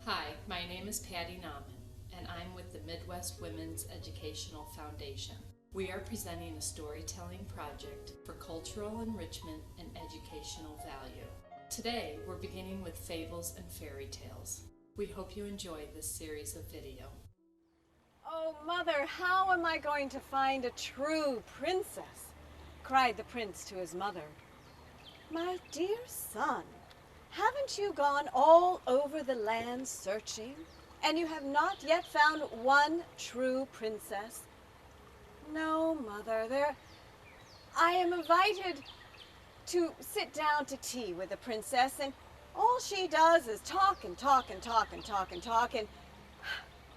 Hi, my name is Patty Nauman, and I'm with the Midwest Women's Educational Foundation. We are presenting a storytelling project for cultural enrichment and educational value. Today, we're beginning with Fables and Fairy Tales. We hope you enjoy this series of video. "Oh, Mother, how am I going to find a true princess?" cried the prince to his mother. "My dear son, haven't you gone all over the land searching, and you have not yet found one true princess?" "No, Mother, I am invited to sit down to tea with the princess, and all she does is talk and talk and talk and talk and talk, and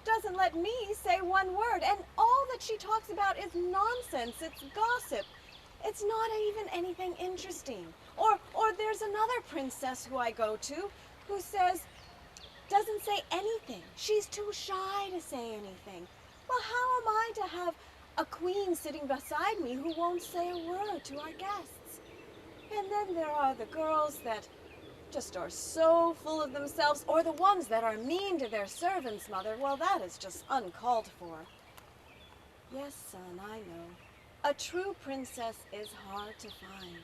doesn't let me say one word, and all that she talks about is nonsense. It's gossip. It's not even anything interesting. Or there's another princess who I go to who doesn't say anything. She's too shy to say anything. Well, how am I to have a queen sitting beside me who won't say a word to our guests? And then there are the girls that just are so full of themselves, or the ones that are mean to their servants, Mother. Well, that is just uncalled for." "Yes, son, I know. A true princess is hard to find."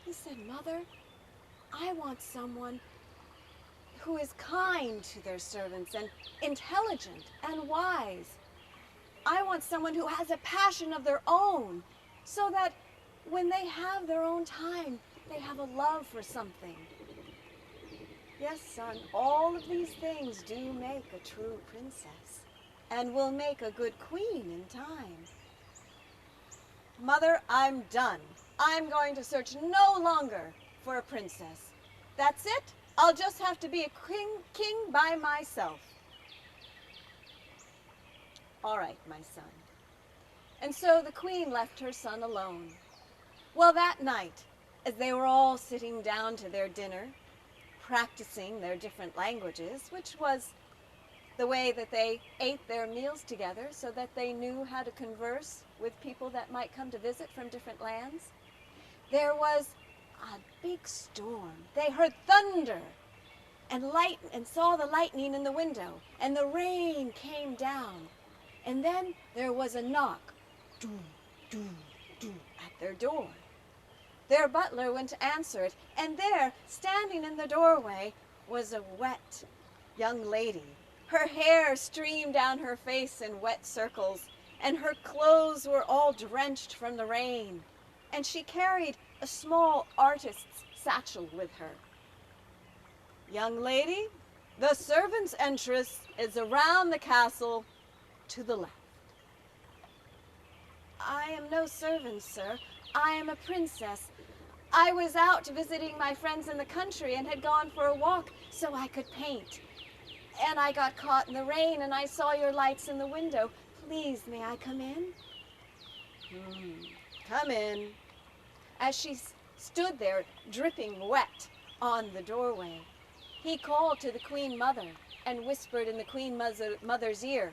He said, "Mother, I want someone who is kind to their servants and intelligent and wise. I want someone who has a passion of their own, so that when they have their own time, they have a love for something." "Yes, son, all of these things do make a true princess, and will make a good queen in time." "Mother, I'm done. I'm going to search no longer for a princess. That's it. I'll just have to be a king by myself." "All right, my son." And so the queen left her son alone. Well, that night, as they were all sitting down to their dinner, practicing their different languages, which was the way that they ate their meals together so that they knew how to converse with people that might come to visit from different lands, there was a big storm. They heard thunder and saw the lightning in the window, and the rain came down. And then there was a knock, doo, doo, doo, at their door. Their butler went to answer it, and there, standing in the doorway, was a wet young lady. Her hair streamed down her face in wet circles, and her clothes were all drenched from the rain, and she carried a small artist's satchel with her. "Young lady, the servants' entrance is around the castle to the left." "I am no servant, sir. I am a princess. I was out visiting my friends in the country and had gone for a walk so I could paint. And I got caught in the rain, and I saw your lights in the window. Please, may I come in?" "Come in." As she stood there, dripping wet on the doorway, he called to the Queen Mother and whispered in the Queen Mother's ear,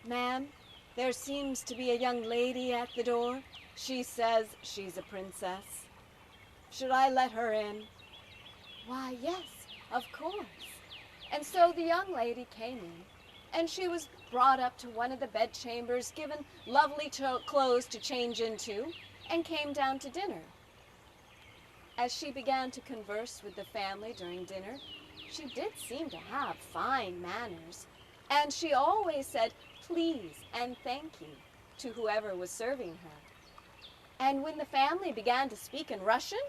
"Ma'am, there seems to be a young lady at the door. She says she's a princess. Should I let her in?" "Why, yes, of course." And so the young lady came in, and she was brought up to one of the bedchambers, given lovely clothes to change into, and came down to dinner. As she began to converse with the family during dinner, she did seem to have fine manners, and she always said please and thank you to whoever was serving her. And when the family began to speak in Russian,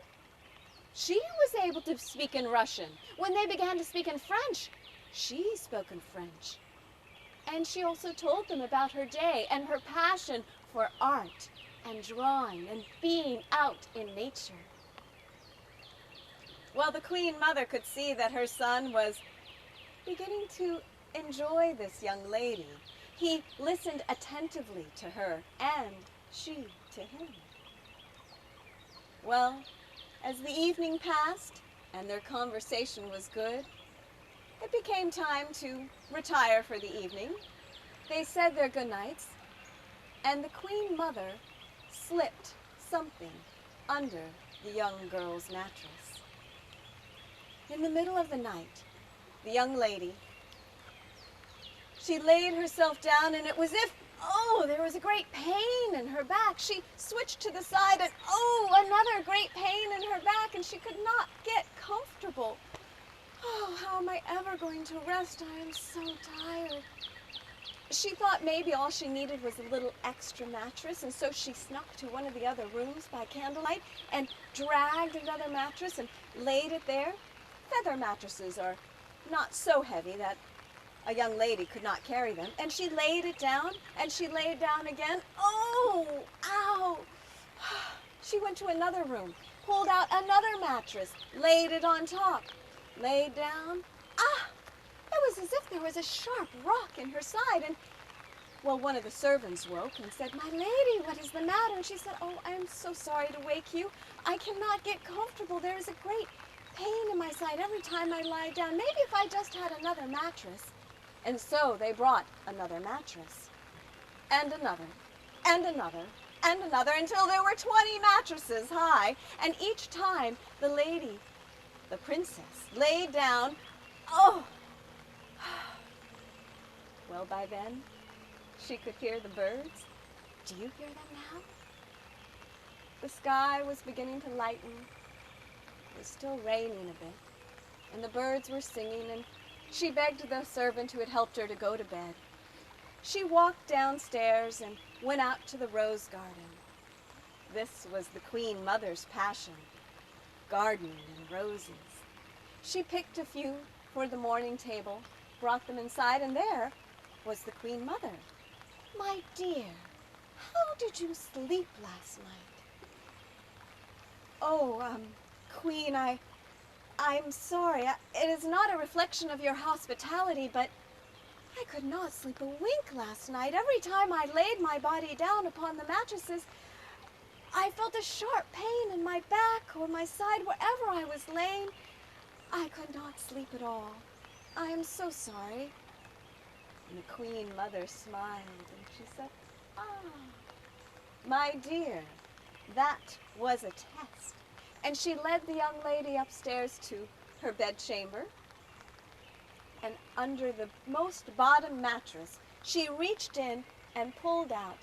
she was able to speak in Russian. When they began to speak in French, she spoke in French. And she also told them about her day and her passion for art and drawing and being out in nature. Well, the Queen Mother could see that her son was beginning to enjoy this young lady. He listened attentively to her, and she to him. Well, as the evening passed and their conversation was good, it became time to retire for the evening. They said their good nights, and the Queen Mother slipped something under the young girl's mattress. In the middle of the night, the young lady She laid herself down, and it was if, oh, there was a great pain in her back. She switched to the side, and oh, another great pain in her back, and she could not get comfortable. Oh, how am I ever going to rest? I am so tired. She thought maybe all she needed was a little extra mattress, and so she snuck to one of the other rooms by candlelight and dragged another mattress and laid it there. Feather mattresses are not so heavy that a young lady could not carry them. And she laid it down, and she laid down again. Oh, ow! She went to another room, pulled out another mattress, laid it on top, laid down. Ah! It was as if there was a sharp rock in her side, and, well, one of the servants woke and said, "My lady, what is the matter?" And she said, "Oh, I am so sorry to wake you. I cannot get comfortable. There is a great pain in my side every time I lie down. Maybe if I just had another mattress." And so they brought another mattress, and another, and another, and another, until there were 20 mattresses high, and each time the lady, the princess, laid down. Oh! Well, by then, she could hear the birds. Do you hear them now? The sky was beginning to lighten. It was still raining a bit, and the birds were singing, and she begged the servant who had helped her to go to bed. She walked downstairs and went out to the rose garden. This was the Queen Mother's passion, gardening and roses. She picked a few for the morning table, brought them inside, and there was the Queen Mother. "My dear, how did you sleep last night?" "Oh, Queen, I'm sorry. It is not a reflection of your hospitality, but I could not sleep a wink last night. Every time I laid my body down upon the mattresses, I felt a sharp pain in my back or my side, wherever I was laying. I could not sleep at all. I am so sorry." And the Queen Mother smiled, and she said, "Ah, my dear, that was a test." And she led the young lady upstairs to her bedchamber, and under the most bottom mattress, she reached in and pulled out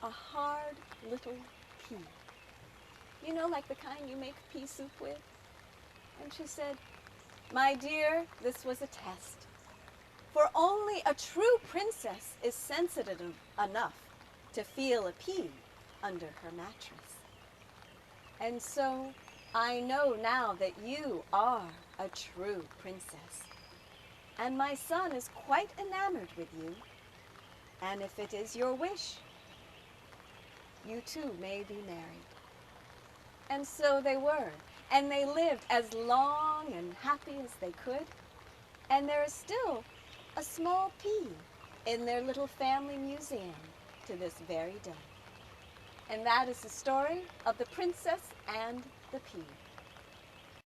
a hard little pea. You know, like the kind you make pea soup with? And she said, "My dear, this was a test. For only a true princess is sensitive enough to feel a pea under her mattress. And so I know now that you are a true princess. And my son is quite enamored with you. And if it is your wish, you two may be married." And so they were. And they lived as long and happy as they could. And there is still a small pea in their little family museum to this very day. And that is the story of the princess and the pea.